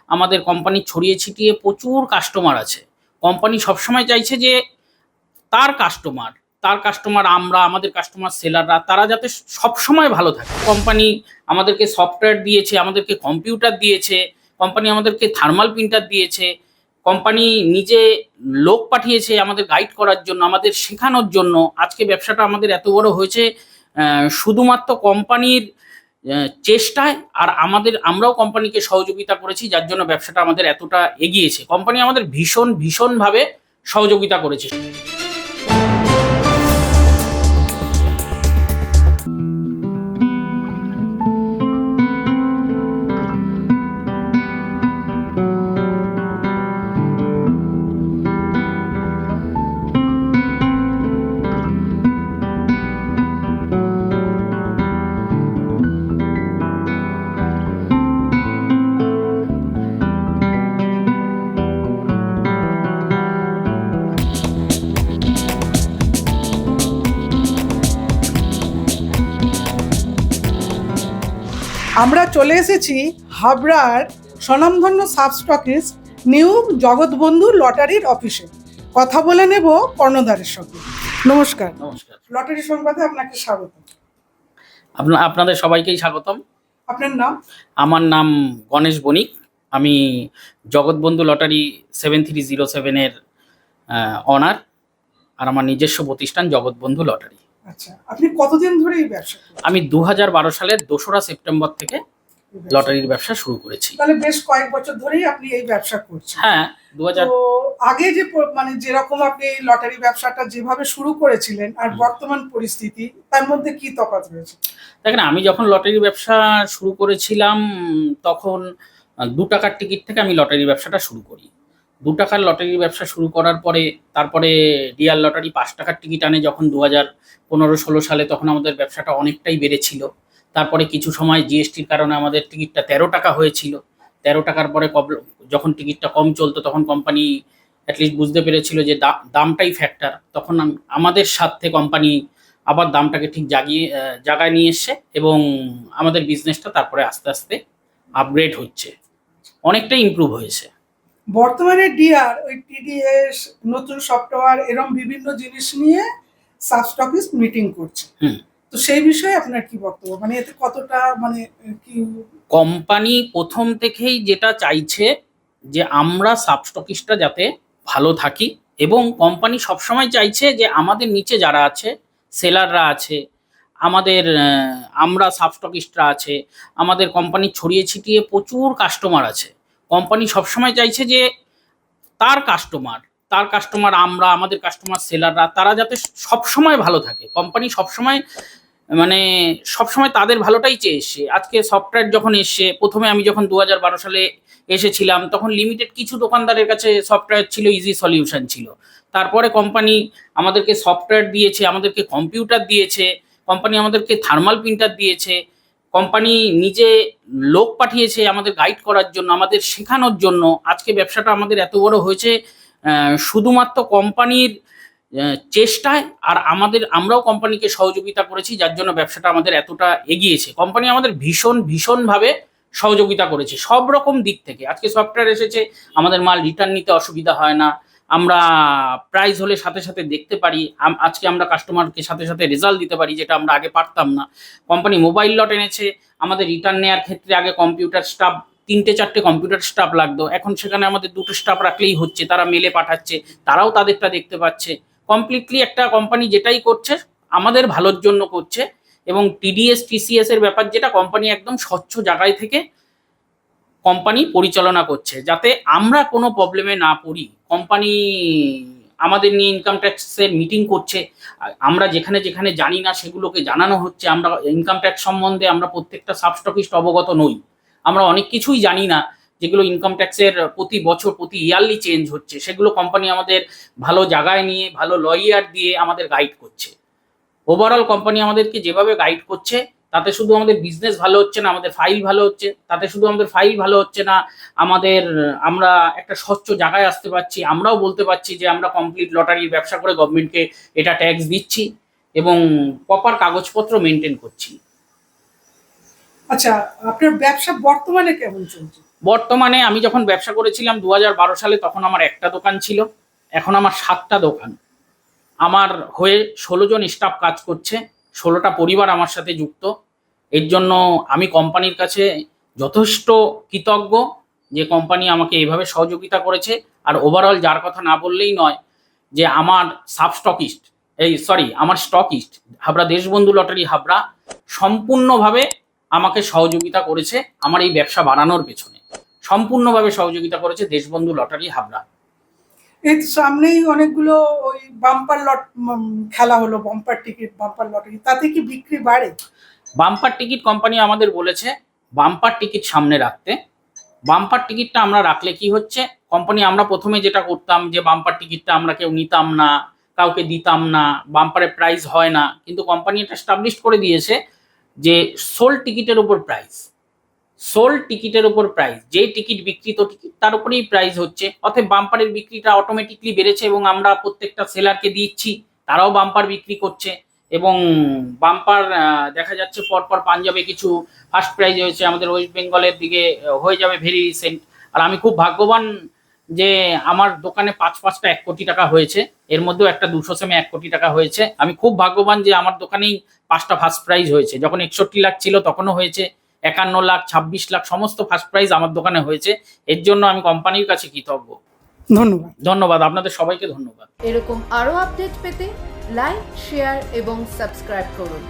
আমাদের কোম্পানি ছড়িয়ে ছিটিয়ে প্রচুর কাস্টমার আছে। কোম্পানি সবসময় চাইছে যে তার কাস্টমার তার কাস্টমার আমরা, আমাদের কাস্টমার সেলাররা তারা যাতে সবসময় ভালো থাকে। কোম্পানি আমাদেরকে সফটওয়্যার দিয়েছে, আমাদেরকে কম্পিউটার দিয়েছে, কোম্পানি আমাদেরকে থার্মাল প্রিন্টার দিয়েছে, কোম্পানি নিজে লোক পাঠিয়েছে আমাদের গাইড করার জন্য, আমাদের শেখানোর জন্য। আজকে ব্যবসাটা আমাদের এত বড় হয়েছে শুধুমাত্র কোম্পানির চেষ্টায়, আর আমরাও কোম্পানিকে সহযোগিতা করেছি, যার জন্য ব্যবসাটা আমাদের এতটা এগিয়েছে। কোম্পানি আমাদের ভীষণভাবে সহযোগিতা করেছে। আমরা চলে এসেছি হাবড়ার স্বনামধন্য সাব স্টকিস্ট নিউ জগৎবন্ধু লটারির অফিসে। কথা বলে নেব কর্ণধারের সঙ্গে। নমস্কার। নমস্কার। লটারি সংবাদে আপনাকে স্বাগত। আপনাদের সবাইকেই স্বাগতম। আপনার নাম? আমার নাম গণেশ বণিক। আমি জগৎবন্ধু লটারি 7307-এর অনার, আর আমার নিজস্ব প্রতিষ্ঠান জগৎবন্ধু লটারি। আচ্ছা, আপনি কতদিন ধরে এই ব্যবসা করছেন? আমি 2012 সালের 2রা সেপ্টেম্বর থেকে লটারির ব্যবসা শুরু করেছি। তাহলে বেশ কয়েক বছর ধরেই আপনি এই ব্যবসা করছেন। হ্যাঁ, 2000। তো আগে যে মানে যেরকম আপনি এই লটারি ব্যবসাটা যেভাবে শুরু করেছিলেন আর বর্তমান পরিস্থিতি, তার মধ্যে কি তফাৎ রয়েছে? দেখেন, আমি যখন লটারির ব্যবসা শুরু করেছিলাম তখন 2 টাকার টিকিট থেকে আমি লটারির ব্যবসাটা শুরু করি। 2 টাকার লটারির ব্যবসা শুরু করার পরে তারপরে রিয়াল লটারি 5 টাকার টিকিট আনে যখন 2015-16 সালে, তখন আমাদের ব্যবসাটা অনেকটাই বেড়েছিল। তারপরে কিছু সময় জিএসটির কারণে আমাদের টিকিটটা 13 টাকা হয়েছিল। 13 টাকার পরে যখন টিকিটটা কম চলতো তখন কোম্পানি অ্যাটলিস্ট বুঝতে পেরেছিল যে দামটাই ফ্যাক্টর। তখন আমাদের সাথে কোম্পানি আবার দামটাকে ঠিক জায়গায় নিয়ে এসছে এবং আমাদের বিজনেসটা তারপরে আস্তে আস্তে আপগ্রেড হচ্ছে, অনেকটাই ইমপ্রুভ হয়েছে। বর্তমানে ডিআর, ওই টিডিএস, নতুন সফটওয়্যার এরকম বিভিন্ন জিনিস নিয়ে সাব স্টকিস্ট মিটিং করছে। তো সেই বিষয়ে আপনার কি বক্তব্য? মানে এতে কতটা মানে কি? কোম্পানি প্রথম থেকেই যেটা চাইছে যে আমরা সাব স্টকিস্টরা যাতে ভালো থাকি, এবং কোম্পানি সবসময় চাইছে যে আমাদের নিচে যারা আছে, সেলাররা আছে, আমরা সাব স্টকিস্টরা আছে, আমাদের কোম্পানি ছড়িয়ে ছিটিয়ে প্রচুর কাস্টমার আছে। কোম্পানি সবসময় চাইছে যে তার কাস্টমার আমরা, আমাদের কাস্টমার সেলাররা তারা যাতে সবসময় ভালো থাকে। কোম্পানি সবসময় তাদের ভালোটাই চেয়ে এসছে। আজকে সফটওয়্যার যখন এসছে, প্রথমে আমি যখন 2012 সালে এসেছিলাম তখন লিমিটেড কিছু দোকানদারের কাছে সফটওয়্যার ছিল, ইজি সলিউশন ছিল। তারপরে কোম্পানি আমাদেরকে সফটওয়্যার দিয়েছে, আমাদেরকে কম্পিউটার দিয়েছে, কোম্পানি আমাদেরকে থার্মাল প্রিন্টার দিয়েছে, কোম্পানি নিজে লোক পাঠিয়েছে আমাদের গাইড করার জন্য, আমাদের শেখানোর জন্য। আজকে ব্যবসাটা আমাদের এত বড় হয়েছে শুধুমাত্র কোম্পানির চেষ্টায়, আর আমরাও কোম্পানিকে সহযোগিতা করেছি, যার জন্য ব্যবসাটা আমাদের এতটা এগিয়েছে। কোম্পানি আমাদের ভীষণভাবে সহযোগিতা করেছে সব রকম দিক থেকে। আজকে সফটওয়্যার এসেছে, আমাদের মাল রিটার্ন নিতে অসুবিধা হয় না, আমরা প্রাইস হলে সাথে সাথে দেখতে পারি, আজকে আমরা কাস্টমারকে সাথে সাথে রেজাল্ট দিতে পারি, যেটা আমরা আগে পারতাম না। কোম্পানি মোবাইল লট এনেছে, আমাদের রিটার্ন নেওয়ার ক্ষেত্রে আগে কম্পিউটার স্টাফ 3-4টে কম্পিউটার স্টাফ লাগতো, এখন সেখানে আমাদের 2টো স্টাফ রাখলেই হচ্ছে, তারা মেলে পাঠাচ্ছে, তারাও তাদেরটা দেখতে পাচ্ছে। কমপ্লিটলি একটা কোম্পানি যেটাই করছে আমাদের ভালোর জন্য করছে। এবং টিডিএস টিসিএস এর ব্যাপার, যেটা কোম্পানি একদম স্বচ্ছ জায়গায় থেকে কোম্পানি পরিচালনা করছে, যাতে আমরা কোনো প্রবলেমে না পড়ি। কোম্পানি আমাদের নিয়ে ইনকাম ট্যাক্সের মিটিং করছে, আমরা যেখানে যেখানে জানি না সেগুলোকে জানানো হচ্ছে। আমরা ইনকাম ট্যাক্স সম্বন্ধে আমরা প্রত্যেকটা সাব স্টকিস্ট অবগত নই, আমরা অনেক কিছুই জানি না, যেগুলো ইনকাম ট্যাক্সের প্রতি বছর প্রতি ইয়ারলি চেঞ্জ হচ্ছে, সেগুলো কোম্পানি আমাদের ভালো জায়গায় নিয়ে ভালো লয়ার দিয়ে আমাদের গাইড করছে। ওভারঅল কোম্পানি আমাদেরকে যেভাবে গাইড করছে তাতে শুধু আমাদের বিজনেস ভালো হচ্ছে না, আমাদের ফাইল ভালো হচ্ছে, না আমরা একটা স্বচ্ছ জায়গায় আসতে পারছি, আমরাও বলতে পারছি যে আমরা কমপ্লিট লটারির ব্যবসা করে গভর্নমেন্টকে এটা ট্যাক্স দিচ্ছি এবং প্রপার কাগজপত্র মেনটেন করছি। আচ্ছা, আপনার ব্যবসা বর্তমানে কেমন চলছে? বর্তমানে আমি যখন ব্যবসা করেছিলাম 2012 সালে, তখন আমার একটা দোকান ছিল, এখন আমার 7টা দোকান। আমার হয়ে 16 জন স্টাফ কাজ করছে, 16টা পরিবার আমার সাথে যুক্ত। এর জন্য আমি কোম্পানির কাছে যথেষ্ট কৃতজ্ঞ যে কোম্পানি আমাকে এইভাবে সহযোগিতা করেছে। আর ওভারঅল যার কথা না বললেই নয়, যে আমার আমার স্টকিস্ট হাবড়া দেশবন্ধু লটারি হাবড়া সম্পূর্ণভাবে আমাকে সহযোগিতা করেছে আমার এই ব্যবসা বাড়ানোর পেছনে। সম্পূর্ণভাবে সহযোগিতা করেছে দেশবন্ধু লটারি হাবড়া। এই তো সামনেই অনেকগুলো ওই বাম্পার লট খেলা হলো, বাম্পার টিকিট, বাম্পার লটারি, তাতে কি বিক্রি বাড়ে? বাম্পার টিকিট কোম্পানি আমাদের বলেছে বাম্পার টিকিট সামনে রাখতে। বাম্পার টিকিটটা আমরা রাখলে কি হচ্ছে, কোম্পানি আমরা প্রথমে যেটা করতাম যে বাম্পার টিকিটটা আমরা কেউ নিতাম না, কাউকে দিতাম না, বাম্পারের প্রাইস হয় না, কিন্তু কোম্পানি এটা এস্টাবলিশ করে দিয়েছে যে সোল্ড টিকিটের উপর প্রাইস, সোল্ড টিকিটের উপর প্রাইস, যেই টিকিট বিক্রিত টিকিট তার উপরেই প্রাইস হচ্ছে। অতএব বাম্পারের বিক্রিটা অটোমেটিকলি বেড়েছে এবং আমরা প্রত্যেকটা সেলারকে দিচ্ছি, তারাও বাম্পার বিক্রি করছে। এবং বাম্পার দেখা যাচ্ছে পরপর পাঞ্জাবে কিছু ফার্স্ট প্রাইজ হয়েছে, আমাদের ওয়েস্ট বেঙ্গলের দিকে হয়ে যাবে ভেরি রিসেন্ট। আর আমি খুব ভাগ্যবান যে আমার দোকানে 5টা 1 কোটি টাকা হয়েছে, এর মধ্যেও একটা 200 সেমে 1 কোটি টাকা হয়েছে। আমি খুব ভাগ্যবান যে আমার দোকানেই 5টা ফার্স্ট প্রাইজ হয়েছে। যখন 61 লাখ ছিল তখনও হয়েছে, 51 লাখ, 26 লাখ সমস্ত ফার্স্ট প্রাইজ আমার দোকানে হয়েছে। এর জন্য আমি কোম্পানির কাছে কৃতজ্ঞ। ধন্যবাদ। ধন্যবাদ, আপনাদের সবাইকে ধন্যবাদ। এরকম আরও আপডেট পেতে লাইক, শেয়ার এবং সাবস্ক্রাইব করুন।